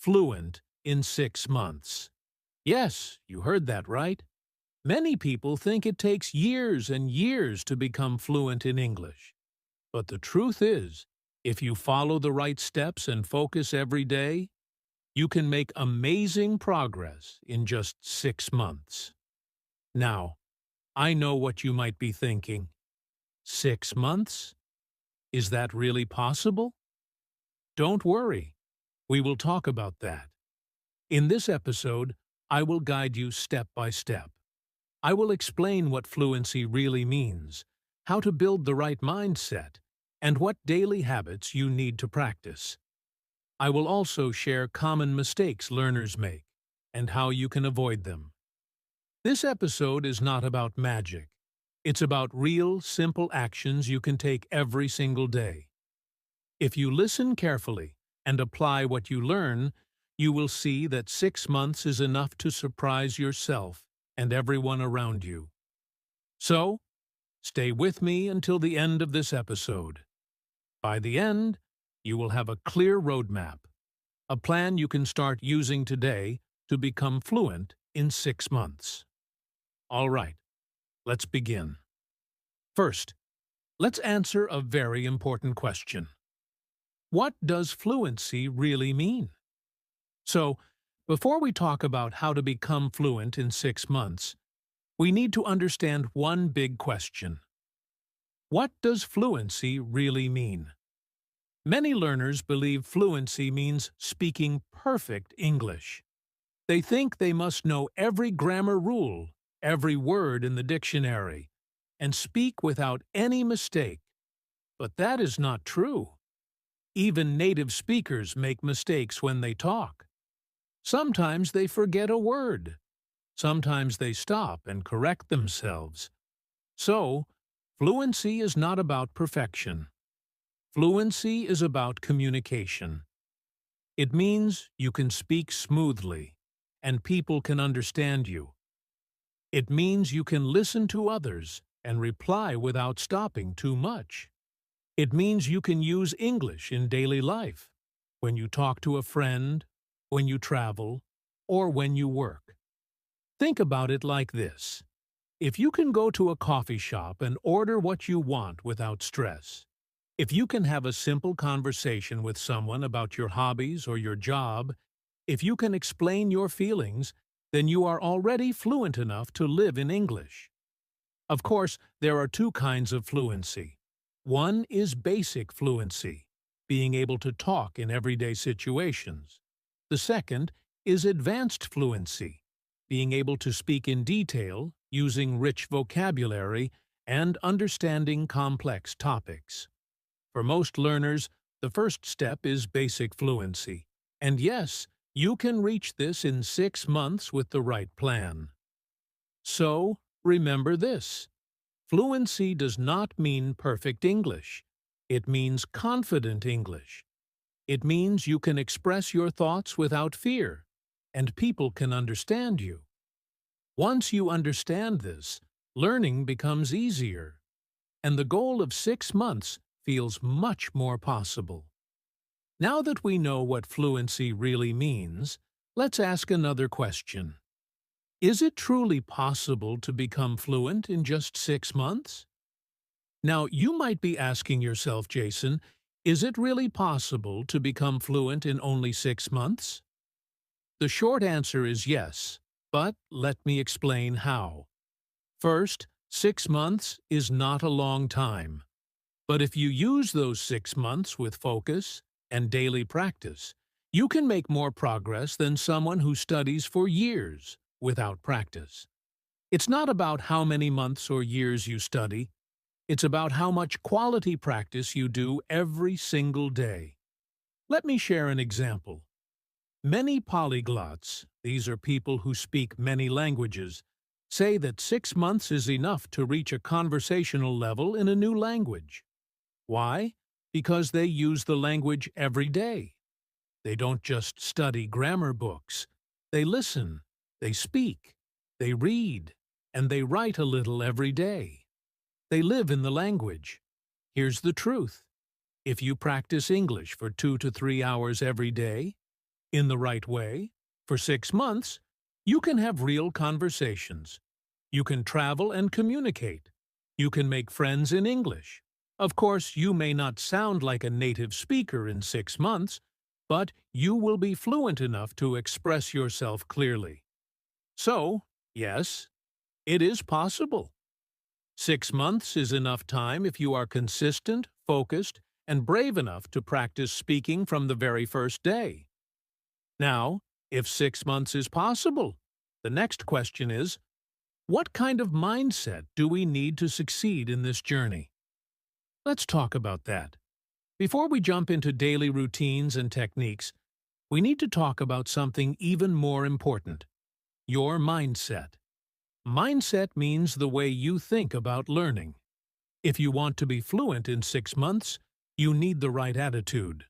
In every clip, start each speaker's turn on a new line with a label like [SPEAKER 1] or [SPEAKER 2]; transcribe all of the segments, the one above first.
[SPEAKER 1] fluent in 6 months. Yes, you heard that right. Many people think it takes years and years to become fluent in English. But the truth is, if you follow the right steps and focus every day, you can make amazing progress in just 6 months. Now, I know what you might be thinking. 6 months? Is that really possible? Don't worry. We will talk about that. In this episode, I will guide you step by step. I will explain what fluency really means, how to build the right mindset, and what daily habits you need to practice. I will also share common mistakes learners make and how you can avoid them. This episode is not about magic. It's about real, simple actions you can take every single day. If you listen carefully and apply what you learn, you will see that 6 months is enough to surprise yourself and everyone around you. So, stay with me until the end of this episode. By the end, you will have a clear roadmap, a plan you can start using today to become fluent in 6 months. All right, let's begin. First, let's answer a very important question. What does fluency really mean? So, before we talk about how to become fluent in 6 months, we need to understand one big question. What does fluency really mean? Many learners believe fluency means speaking perfect English. They think they must know every grammar rule, every word in the dictionary, and speak without any mistake. But that is not true. Even native speakers make mistakes when they talk. Sometimes they forget a word. Sometimes they stop and correct themselves. So, fluency is not about perfection. Fluency is about communication. It means you can speak smoothly, and people can understand you. It means you can listen to others and reply without stopping too much. It means you can use English in daily life, when you talk to a friend, when you travel, or when you work. Think about it like this. If you can go to a coffee shop and order what you want without stress, if you can have a simple conversation with someone about your hobbies or your job, if you can explain your feelings, then you are already fluent enough to live in English. Of course, there are two kinds of fluency. One is basic fluency, being able to talk in everyday situations. The second is advanced fluency, being able to speak in detail, using rich vocabulary, and understanding complex topics. For most learners, the first step is basic fluency. And yes, you can reach this in 6 months with the right plan. So, remember this. Fluency does not mean perfect English. It means confident English. It means you can express your thoughts without fear, and people can understand you. Once you understand this, learning becomes easier, and the goal of 6 months feels much more possible. Now that we know what fluency really means, let's ask another question. Is it truly possible to become fluent in just 6 months? Now, you might be asking yourself, Jason, is it really possible to become fluent in only 6 months? The short answer is yes, but let me explain how. First, 6 months is not a long time. But if you use those 6 months with focus and daily practice, you can make more progress than someone who studies for years without practice. It's not about how many months or years you study. It's about how much quality practice you do every single day. Let me share an example. Many polyglots, these are people who speak many languages, say that 6 months is enough to reach a conversational level in a new language. Why? Because they use the language every day. They don't just study grammar books. They listen, they speak, they read, and they write a little every day. They live in the language. Here's the truth. If you practice English for 2 to 3 hours every day, In the right way, for 6 months, you can have real conversations. You can travel and communicate. You can make friends in English. Of course, you may not sound like a native speaker in 6 months, but you will be fluent enough to express yourself clearly. So, yes, it is possible. 6 months is enough time if you are consistent, focused, and brave enough to practice speaking from the very first day. Now, if 6 months is possible, the next question is, what kind of mindset do we need to succeed in this journey? Let's talk about that. Before we jump into daily routines and techniques, we need to talk about something even more important: your mindset. Mindset means the way you think about learning. If you want to be fluent in 6 months, you need the right attitude.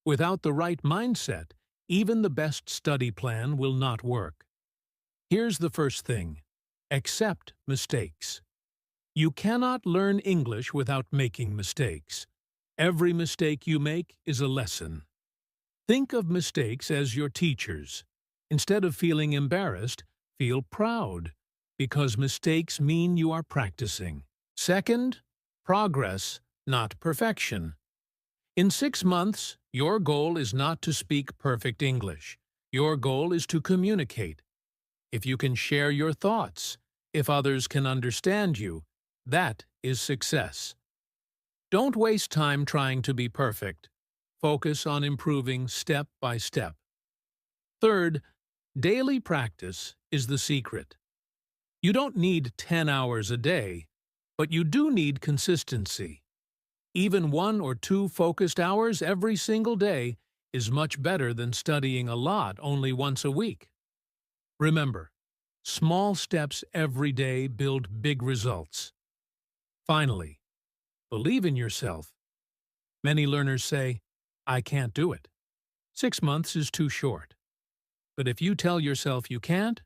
[SPEAKER 1] Without the right mindset, even the best study plan will not work. Here's the first thing: accept mistakes. You cannot learn English without making mistakes. Every mistake you make is a lesson. Think of mistakes as your teachers. Instead of feeling embarrassed, feel proud, because mistakes mean you are practicing. Second, progress, not perfection. In 6 months, your goal is not to speak perfect English. Your goal is to communicate. If you can share your thoughts, if others can understand you, that is success. Don't waste time trying to be perfect. Focus on improving step by step. Third, daily practice is the secret. You don't need 10 hours a day, but you do need consistency. Even 1 or 2 focused hours every single day is much better than studying a lot only once a week. Remember, small steps every day build big results. Finally, believe in yourself. Many learners say, "I can't do it. 6 months is too short." But if you tell yourself you can't,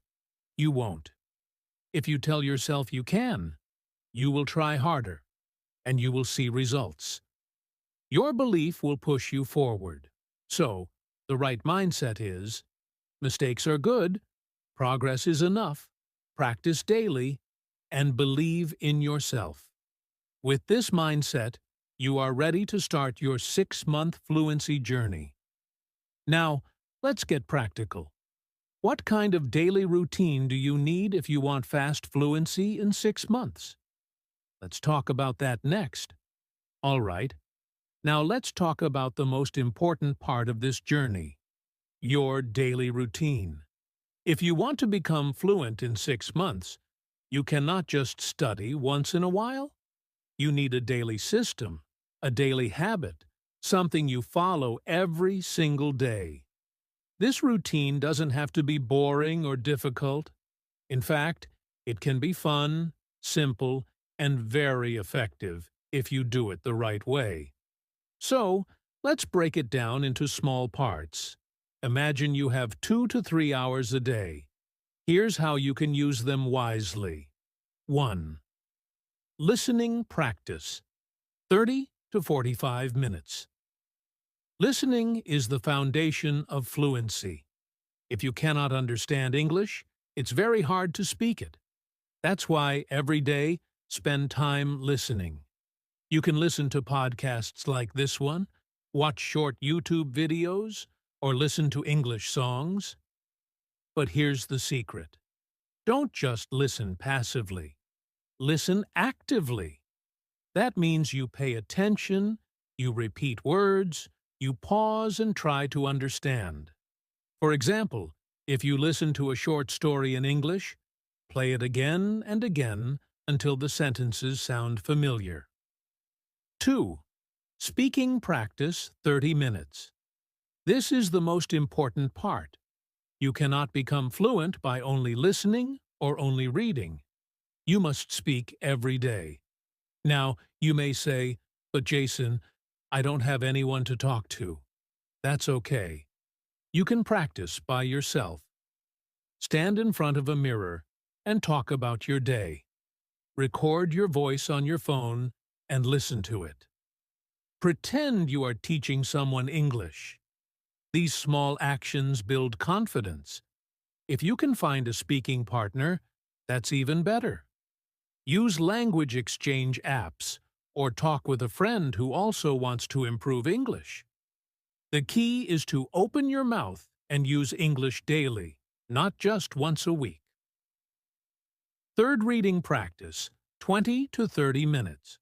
[SPEAKER 1] you won't. If you tell yourself you can, you will try harder, and you will see results. Your belief will push you forward. So, the right mindset is, mistakes are good, progress is enough, practice daily, and believe in yourself. With this mindset, you are ready to start your 6-month fluency journey. Now, let's get practical. What kind of daily routine do you need if you want fast fluency in 6 months? Let's talk about that next. All right. Now let's talk about the most important part of this journey: your daily routine. If you want to become fluent in 6 months, you cannot just study once in a while. You need a daily system, a daily habit, something you follow every single day. This routine doesn't have to be boring or difficult. In fact, it can be fun, simple, and very effective if you do it the right way. So, let's break it down into small parts. Imagine you have 2 to 3 hours a day. Here's how you can use them wisely. 1. Listening practice. 30 to 45 minutes. Listening is the foundation of fluency. If you cannot understand English, it's very hard to speak it. That's why every day, spend time listening. You can listen to podcasts like this one, watch short YouTube videos, or listen to English songs. But here's the secret: don't just listen passively. Listen actively. That means you pay attention, you repeat words, you pause and try to understand. For example, if you listen to a short story in English, play it again and again until the sentences sound familiar. 2. Speaking practice 30 minutes. This is the most important part. You cannot become fluent by only listening or only reading. You must speak every day. Now, you may say, "But Jason, I don't have anyone to talk to." That's okay. You can practice by yourself. Stand in front of a mirror and talk about your day. Record your voice on your phone and listen to it. Pretend you are teaching someone English. These small actions build confidence. If you can find a speaking partner, that's even better. Use language exchange apps or talk with a friend who also wants to improve English. The key is to open your mouth and use English daily, not just once a week. Third reading practice, 20 to 30 minutes.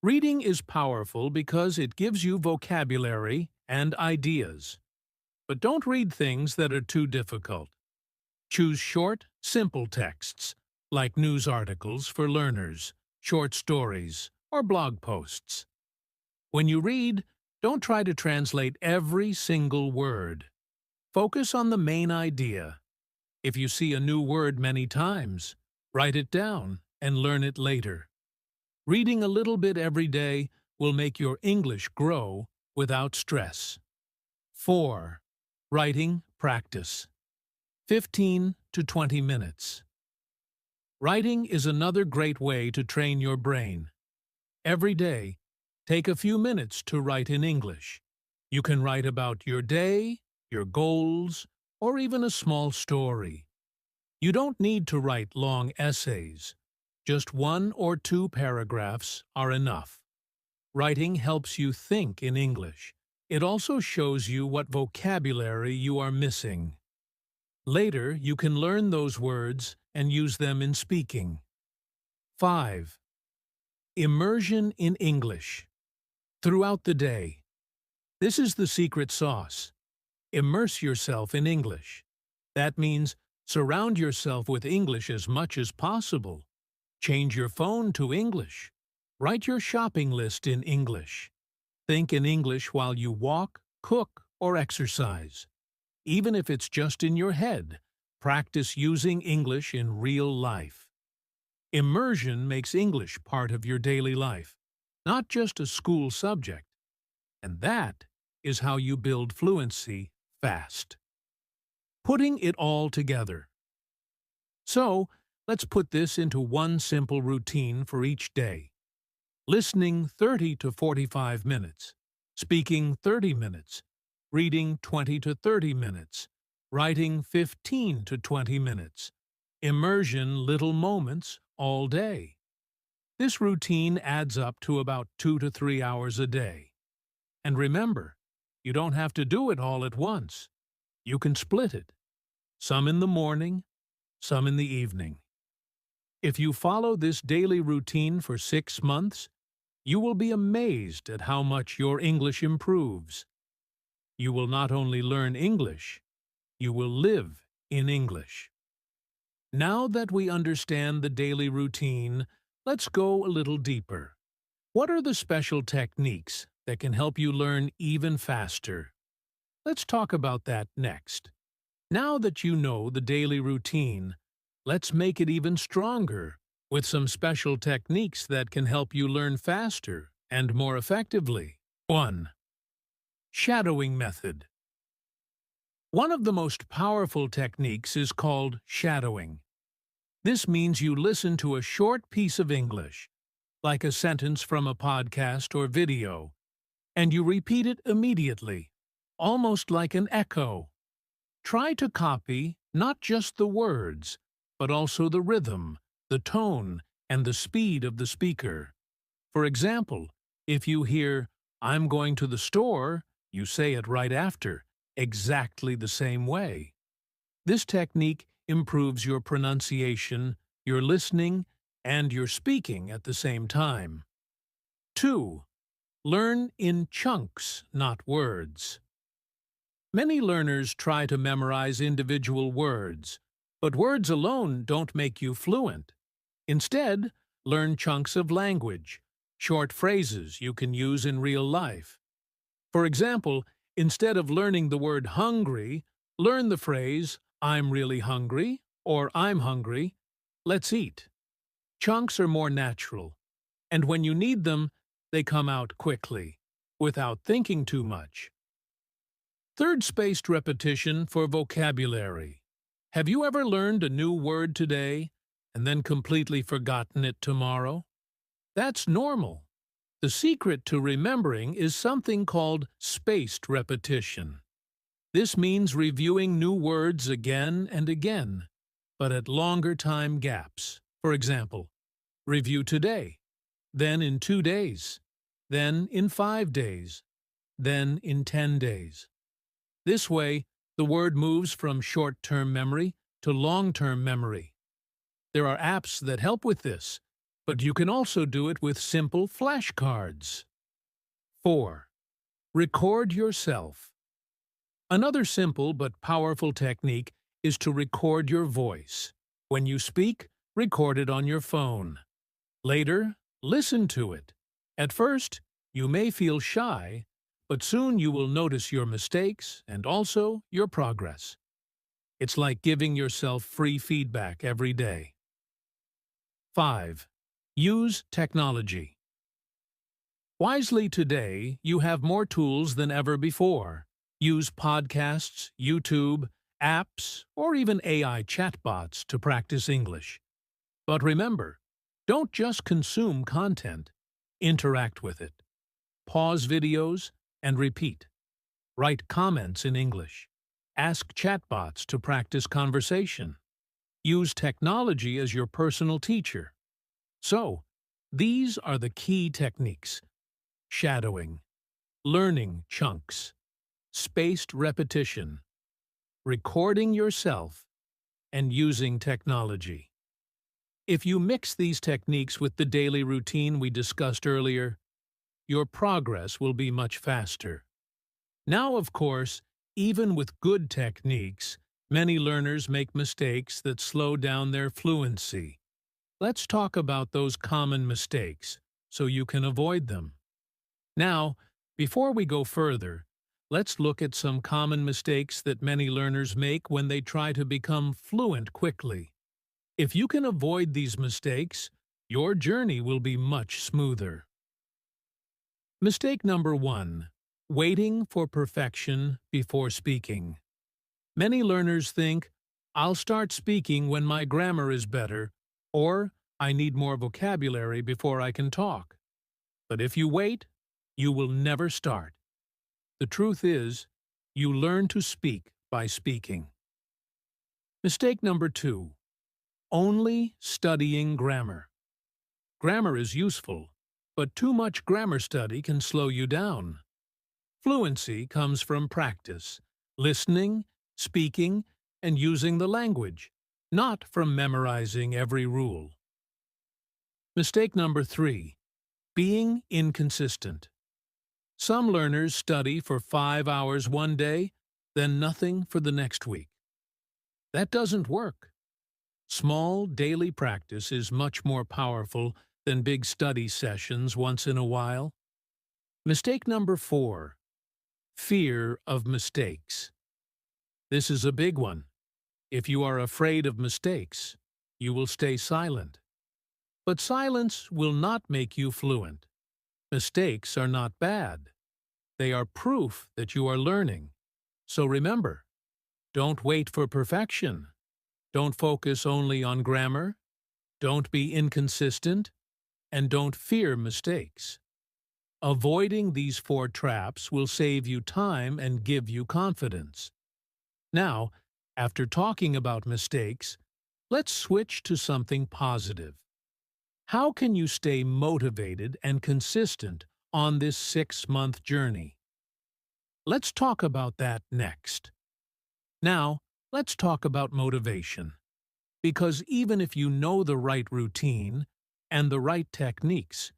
[SPEAKER 1] Reading is powerful because it gives you vocabulary and ideas. But don't read things that are too difficult. Choose short, simple texts, like news articles for learners, short stories, or blog posts. When you read, don't try to translate every single word. Focus on the main idea. If you see a new word many times, write it down and learn it later. Reading a little bit every day will make your English grow without stress. 4. Writing practice. 15 to 20 minutes. Writing is another great way to train your brain. Every day, take a few minutes to write in English. You can write about your day, your goals, or even a small story. You don't need to write long essays. Just 1 or 2 paragraphs are enough. Writing helps you think in English. It also shows you what vocabulary you are missing. Later, you can learn those words and use them in speaking. 5. Immersion in English. Throughout the day. This is the secret sauce. Immerse yourself in English. That means surround yourself with English as much as possible. Change your phone to English. Write your shopping list in English. Think in English while you walk, cook, or exercise. Even if it's just in your head, practice using English in real life. Immersion makes English part of your daily life, not just a school subject. And that is how you build fluency fast. Putting it all together. So, let's put this into one simple routine for each day. Listening 30 to 45 minutes, speaking 30 minutes, reading 20 to 30 minutes, writing 15 to 20 minutes, immersion little moments all day. This routine adds up to about 2 to 3 hours a day. And remember, you don't have to do it all at once. You can split it. Some in the morning, some in the evening. If you follow this daily routine for 6 months, you will be amazed at how much your English improves. You will not only learn English, you will live in English. Now that we understand the daily routine, let's go a little deeper. What are the special techniques that can help you learn even faster? Let's talk about that next. Now that you know the daily routine, let's make it even stronger with some special techniques that can help you learn faster and more effectively. 1. Shadowing method. One of the most powerful techniques is called shadowing. This means you listen to a short piece of English, like a sentence from a podcast or video, and you repeat it immediately, almost like an echo. Try to copy not just the words, but also the rhythm, the tone, and the speed of the speaker. For example, if you hear, "I'm going to the store," you say it right after, exactly the same way. This technique improves your pronunciation, your listening, and your speaking at the same time. 2. Learn in chunks, not words. Many learners try to memorize individual words, but words alone don't make you fluent. Instead, learn chunks of language, short phrases you can use in real life. For example, instead of learning the word hungry, learn the phrase, "I'm really hungry," or "I'm hungry. Let's eat." Chunks are more natural, and when you need them, they come out quickly, without thinking too much. Third, spaced repetition for vocabulary. Have you ever learned a new word today and then completely forgotten it tomorrow? That's normal. The secret to remembering is something called spaced repetition. This means reviewing new words again and again, but at longer time gaps. For example, review today, then in 2 days, then in 5 days, then in 10 days. This way, the word moves from short-term memory to long-term memory. There are apps that help with this, but you can also do it with simple flashcards. 4. Record yourself. Another simple but powerful technique is to record your voice. When you speak, record it on your phone. Later, listen to it. At first, you may feel shy, but soon you will notice your mistakes and also your progress. It's like giving yourself free feedback every day. 5. Use technology. Wisely today, you have more tools than ever before. Use podcasts, YouTube, apps, or even AI chatbots to practice English. But remember, don't just consume content, interact with it. Pause videos and repeat. Write comments in English. Ask chatbots to practice conversation. Use technology as your personal teacher. So, these are the key techniques: shadowing, learning chunks, spaced repetition, recording yourself, and using technology. If you mix these techniques with the daily routine we discussed earlier, your progress will be much faster. Now, of course, even with good techniques, many learners make mistakes that slow down their fluency. Let's talk about those common mistakes so you can avoid them. Now, before we go further, let's look at some common mistakes that many learners make when they try to become fluent quickly. If you can avoid these mistakes, your journey will be much smoother. Mistake number 1. Waiting for perfection before speaking. Many learners think, I'll start speaking when my grammar is better, or I need more vocabulary before I can talk. But if you wait, you will never start. The truth is, you learn to speak by speaking. Mistake number 2. Only studying grammar. Grammar is useful, but too much grammar study can slow you down. Fluency comes from practice, listening, speaking, and using the language, not from memorizing every rule. Mistake number 3. Being inconsistent. Some learners study for 5 hours one day, then nothing for the next week. That doesn't work. Small daily practice is much more powerful than big study sessions once in a while. Mistake number 4. Fear of mistakes. This is a big one. If you are afraid of mistakes, you will stay silent. But silence will not make you fluent. Mistakes are not bad. They are proof that you are learning. So remember, don't wait for perfection. Don't focus only on grammar. Don't be inconsistent. And don't fear mistakes. Avoiding these 4 traps will save you time and give you confidence. Now, after talking about mistakes, let's switch to something positive. How can you stay motivated and consistent on this 6-month journey? Let's talk about that next. Now, let's talk about motivation. Because even if you know the right routine and the right techniques,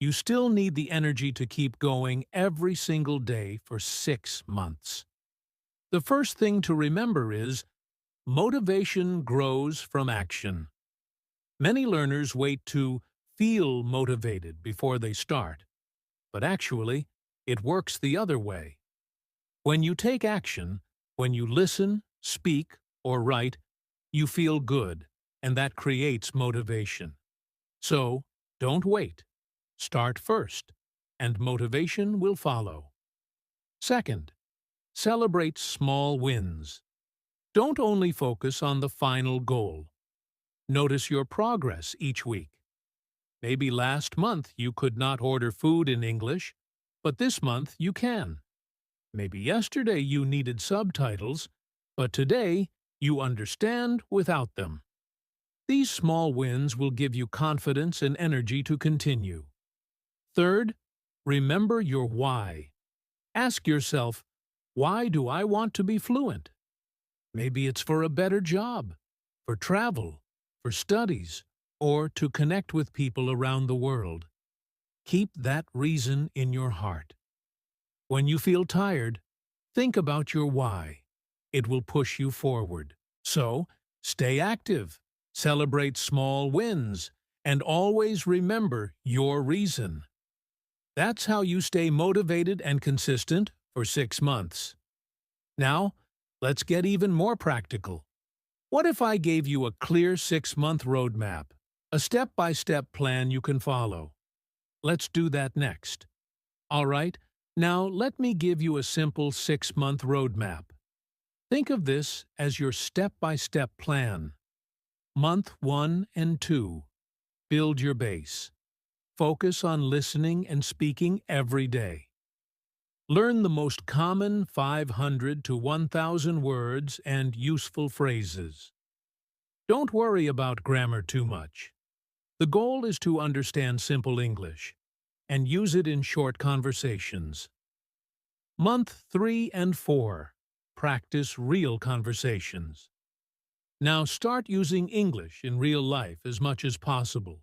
[SPEAKER 1] you still need the energy to keep going every single day for 6 months. The first thing to remember is, motivation grows from action. Many learners wait to feel motivated before they start, but actually, it works the other way. When you take action, when you listen, speak, or write, you feel good, and that creates motivation. So, don't wait. Start first, and motivation will follow. Second, celebrate small wins. Don't only focus on the final goal. Notice your progress each week. Maybe last month you could not order food in English, but this month you can. Maybe yesterday you needed subtitles, but today you understand without them. These small wins will give you confidence and energy to continue. Third, remember your why. Ask yourself, why do I want to be fluent? Maybe it's for a better job, for travel, for studies, or to connect with people around the world. Keep that reason in your heart. When you feel tired, think about your why. It will push you forward. So, stay active, celebrate small wins, and always remember your reason. That's how you stay motivated and consistent for 6 months. Now, let's get even more practical. What if I gave you a clear 6-month roadmap, a step-by-step plan you can follow? Let's do that next. All right, now let me give you a simple 6-month roadmap. Think of this as your step-by-step plan. Month 1 and 2. Build your base. Focus on listening and speaking every day. Learn the most common 500 to 1,000 words and useful phrases. Don't worry about grammar too much. The goal is to understand simple English and use it in short conversations. Month 3 and 4. Practice real conversations. Now start using English in real life as much as possible.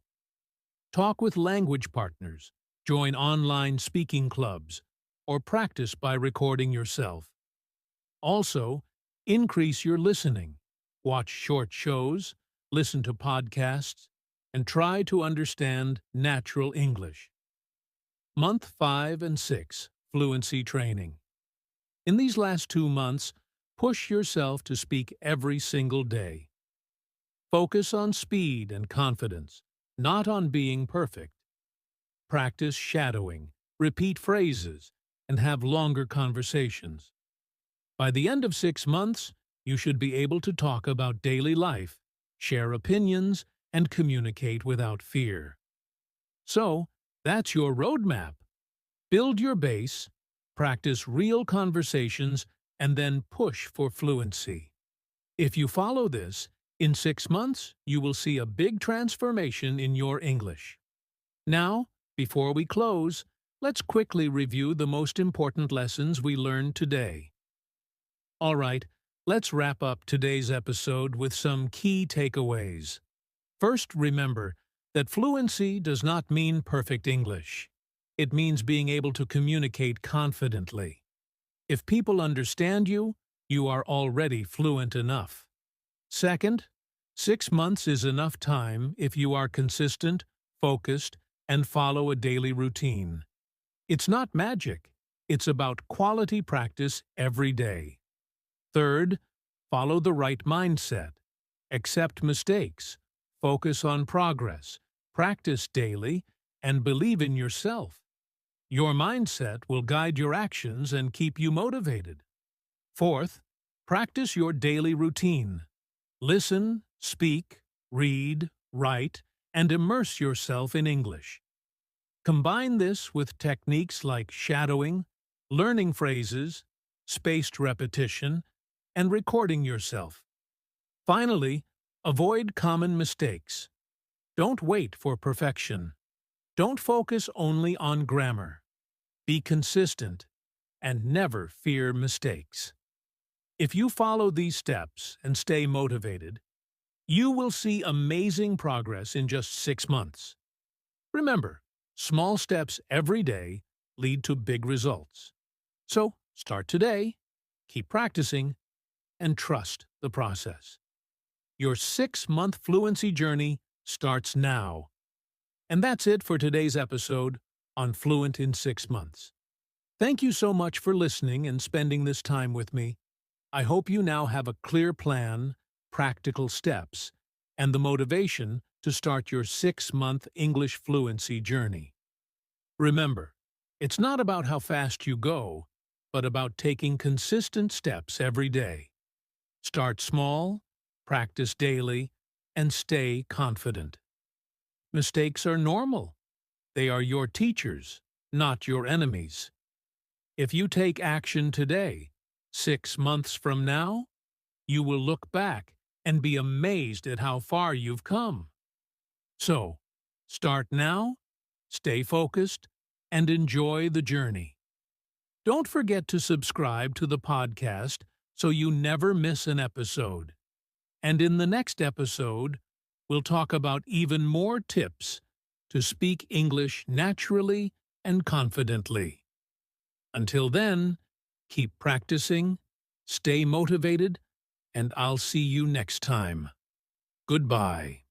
[SPEAKER 1] Talk with language partners, join online speaking clubs, or practice by recording yourself. Also, increase your listening. Watch short shows, listen to podcasts, and try to understand natural English. Month 5 and 6. Fluency training. In these last 2 months, push yourself to speak every single day. Focus on speed and confidence, not on being perfect. Practice shadowing, repeat phrases, and have longer conversations. By the end of 6 months, you should be able to talk about daily life, share opinions, and communicate without fear. So, that's your roadmap. Build your base, practice real conversations, and then push for fluency. If you follow this, in 6 months, you will see a big transformation in your English. Now, before we close, let's quickly review the most important lessons we learned today. All right, let's wrap up today's episode with some key takeaways. First, remember that fluency does not mean perfect English. It means being able to communicate confidently. If people understand you, you are already fluent enough. Second, 6 months is enough time if you are consistent, focused, and follow a daily routine. It's not magic. It's about quality practice every day. Third, follow the right mindset. Accept mistakes. Focus on progress. Practice daily, and believe in yourself. Your mindset will guide your actions and keep you motivated. Fourth, practice your daily routine. Listen, speak, read, write, and immerse yourself in English. Combine this with techniques like shadowing, learning phrases, spaced repetition, and recording yourself. Finally, avoid common mistakes. Don't wait for perfection. Don't focus only on grammar. Be consistent and never fear mistakes. If you follow these steps and stay motivated, you will see amazing progress in just 6 months. Remember, small steps every day lead to big results. So, start today, keep practicing, and trust the process. Your 6-month fluency journey starts now. And that's it for today's episode on Fluent in 6 Months. Thank you so much for listening and spending this time with me. I hope you now have a clear plan, practical steps, and the motivation to start your 6-month English fluency journey. Remember, it's not about how fast you go, but about taking consistent steps every day. Start small, practice daily, and stay confident. Mistakes are normal. They are your teachers, not your enemies. If you take action today, 6 months from now, you will look back and be amazed at how far you've come. So, start now, stay focused, and enjoy the journey. Don't forget to subscribe to the podcast so you never miss an episode. And in the next episode, we'll talk about even more tips to speak English naturally and confidently. Until then, keep practicing, stay motivated, and I'll see you next time. Goodbye.